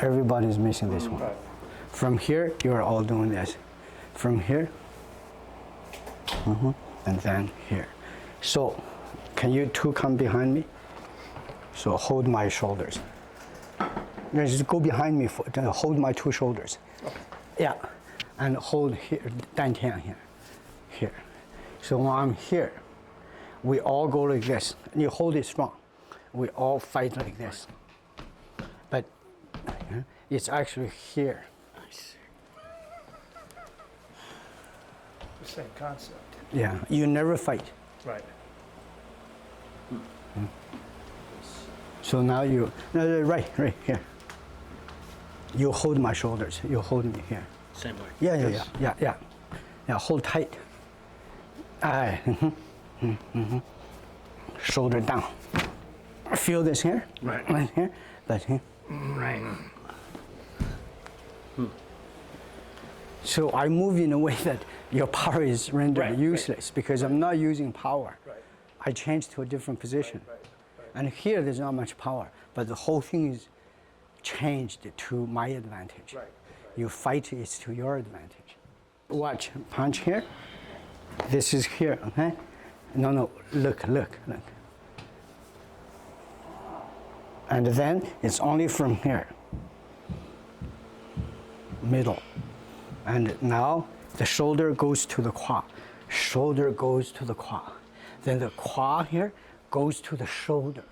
Everybody's missing this one. Right. From here, you're all doing this. From here, and then here. So, can you two come behind me? So hold my shoulders. Just go behind me, hold my two shoulders. Okay. Yeah, and hold here, 丹田 here, here. So when I'm here, we all go like this. And you hold it strong. We all fight like this. But it's actually here. I see. The same concept. Yeah, you never fight. Right. So now you, no, right here. You hold my shoulders. You hold me here. Same way. Yeah. Hold tight. Shoulder down. Feel this here? Right. Right here. But here. Right. So I move in a way that your power is rendered Right, useless because I'm not using power. Right. I change to a different position. Right. And here there's not much power, but the whole thing is changed to my advantage. Right. You fight is to your advantage. Watch, punch here. This is here, okay? No, look. And then it's only from here. Middle. And now the shoulder goes to the quad. Shoulder goes to the quad. Then the quad here goes to the shoulder.